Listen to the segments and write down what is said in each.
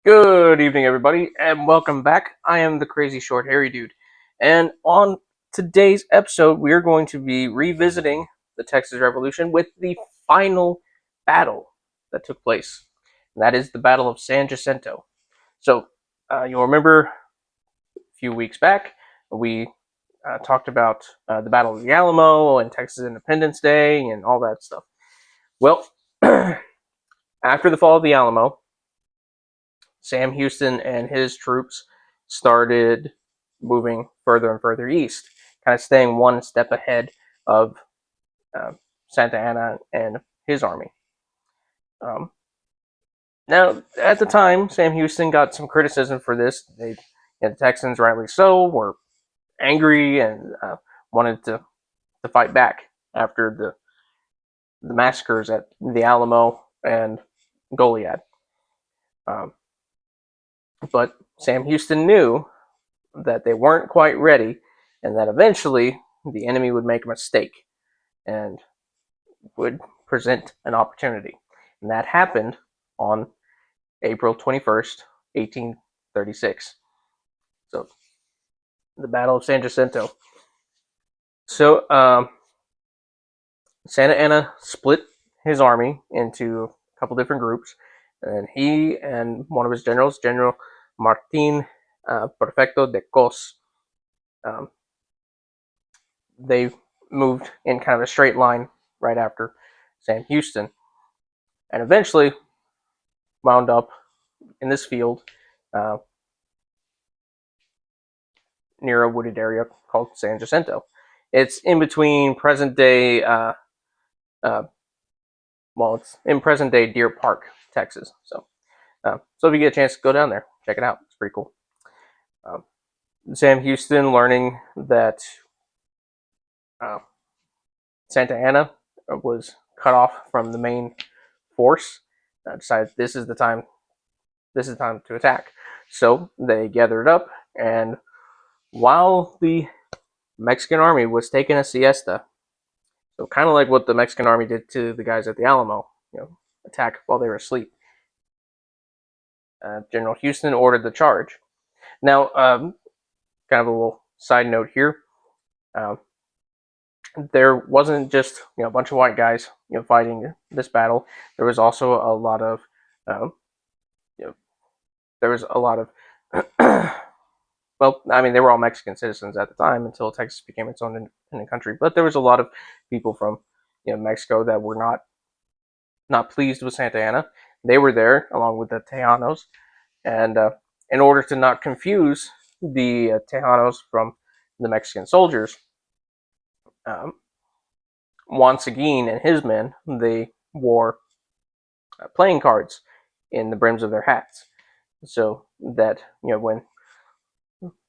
Good evening, everybody, and welcome back. I am the crazy short hairy dude, and on today's episode, we are going to be revisiting the Texas Revolution with the final battle that took place, and that is the Battle of San Jacinto. So, you'll remember a few weeks back we talked about the Battle of the Alamo and Texas Independence Day and all that stuff. Well, after the fall of the Alamo, Sam Houston and his troops started moving further and further east, kind of staying one step ahead of uh, Santa Anna and his army. Um, Now, at the time, Sam Houston got some criticism for this. The Texans, rightly so, were angry and wanted to fight back after the massacres at the Alamo and Goliad. Um, but Sam Houston knew that they weren't quite ready and that eventually the enemy would make a mistake and would present an opportunity. And that happened on April 21st, 1836. So, the Battle of San Jacinto. So, Santa Anna split his army into a couple different groups, and he and one of his generals, General Martin Perfecto de Cos, um, they moved in kind of a straight line right after Sam Houston, and eventually wound up in this field uh, near a wooded area called San Jacinto. It's in between present day, uh, it's in present day Deer Park, Texas. So if you get a chance to go down there, check it out. It's pretty cool. Um, Sam Houston learning that uh, Santa Anna was cut off from the main force, decided this is the time. This is time to attack. So they gathered up, and while the Mexican army was taking a siesta, so kind of like what the Mexican army did to the guys at the Alamo, attack while they were asleep. General Houston ordered the charge. Now, kind of a little side note here. Um, there wasn't just a bunch of white guys fighting this battle. There was also a lot of you know, there was a lot of well, I mean, they were all Mexican citizens at the time until Texas became its own independent country. But there was a lot of people from Mexico that were not pleased with Santa Anna. They were there along with the Tejanos, and in order to not confuse the Tejanos from the Mexican soldiers, um, Juan Seguin and his men, they wore playing cards in the brims of their hats, so that when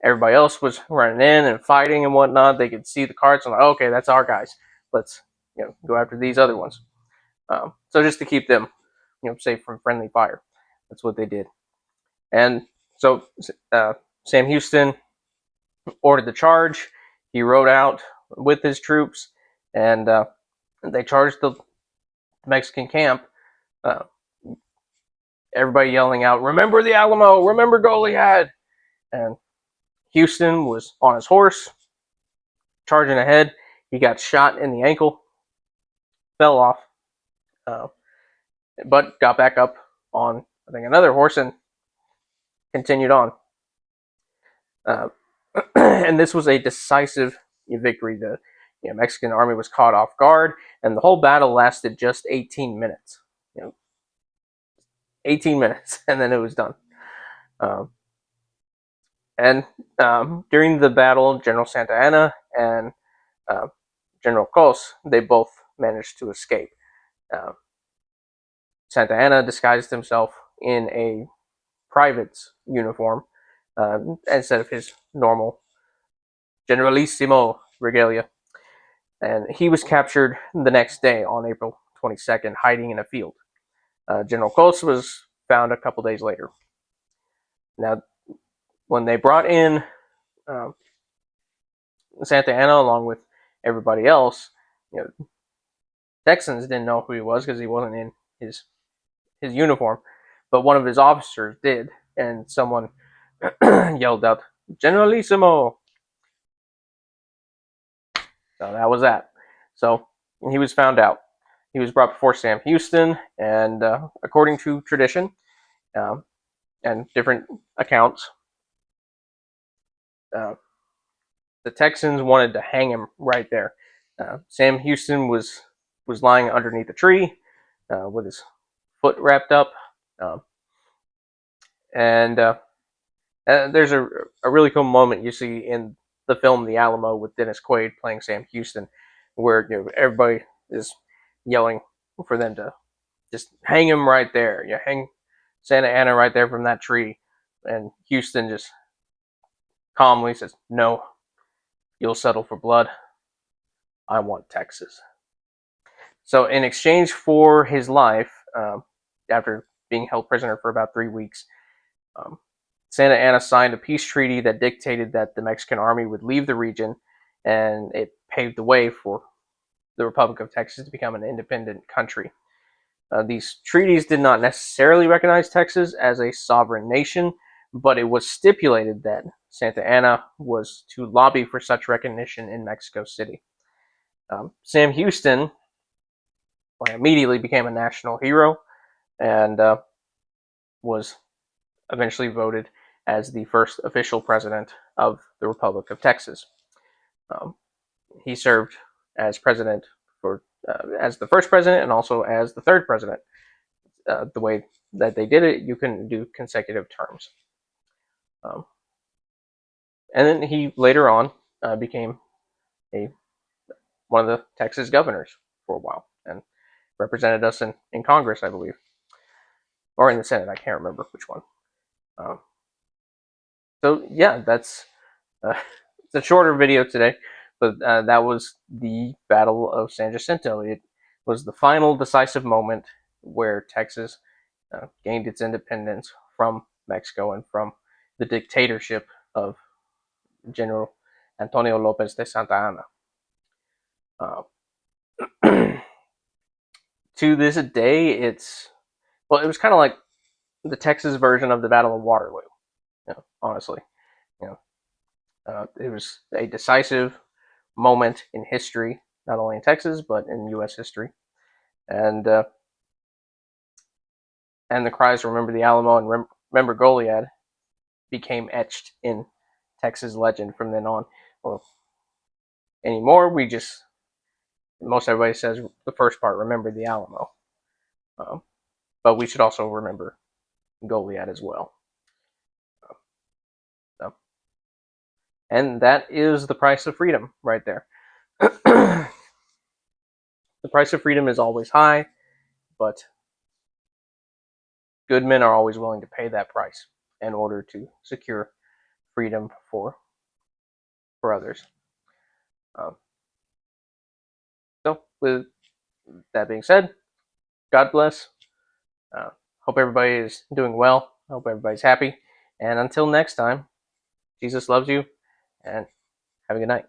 everybody else was running in and fighting and whatnot, they could see the cards and like, okay, that's our guys. Let's go after these other ones. So just to keep them safe from friendly fire, that's what they did. And so Sam Houston ordered the charge. He rode out with his troops, and they charged the Mexican camp. Uh, Everybody yelling out, "Remember the Alamo! Remember Goliad!" And Houston was on his horse, charging ahead. He got shot in the ankle, fell off, uh, but got back up on, I think, another horse and continued on. And this was a decisive victory. The Mexican army was caught off guard, and the whole battle lasted just 18 minutes. 18 minutes, and then it was done. Um, and during the battle, General Santa Anna and uh, General Cos, they both managed to escape. Uh, Santa Anna disguised himself in a private's uniform instead of his normal Generalissimo regalia. And he was captured the next day on April 22nd, hiding in a field. General Cos was found a couple days later. Now, when they brought in um, Santa Anna along with everybody else, Texans didn't know who he was because he wasn't in his uniform, but one of his officers did, and someone yelled out, "Generalissimo!" So that was that. So he was found out. He was brought before Sam Houston, and according to tradition um, and different accounts, uh, the Texans wanted to hang him right there. Sam Houston was lying underneath a tree with his foot wrapped up, um, and there's a really cool moment you see in the film The Alamo with Dennis Quaid playing Sam Houston, where everybody is yelling for them to just hang him right there. You hang Santa Anna right there from that tree, and Houston just calmly says, "No, you'll settle for blood. I want Texas." So, in exchange for his life, after being held prisoner for about 3 weeks, um, Santa Anna signed a peace treaty that dictated that the Mexican army would leave the region, and it paved the way for the Republic of Texas to become an independent country. These treaties did not necessarily recognize Texas as a sovereign nation, but it was stipulated that Santa Anna was to lobby for such recognition in Mexico City. Sam Houston immediately became a national hero and was eventually voted as the first official president of the Republic of Texas. Um, he served as president for as the first president and also as the third president. The way that they did it, you can do consecutive terms. Um, and then he later on became a one of the Texas governors for a while and represented us in Congress, I believe, or in the Senate. I can't remember which one. Um, so yeah, that's it's a shorter video today, but that was the Battle of San Jacinto. It was the final decisive moment where Texas gained its independence from Mexico and from the dictatorship of General Antonio Lopez de Santa Anna. To this day, it was kind of like the Texas version of the Battle of Waterloo. Honestly, you know, it was a decisive moment in history, not only in Texas but in U.S. history, and the cries "Remember the Alamo" and "Remember Goliad" became etched in Texas legend from then on. Well, anymore, most everybody says the first part, "Remember the Alamo," but we should also remember Goliad as well. So, and that is the price of freedom right there. The price of freedom is always high, but good men are always willing to pay that price in order to secure freedom for others. Um, so, with that being said, God bless. Uh, hope everybody is doing well. Hope everybody's happy. And until next time, Jesus loves you, and have a good night.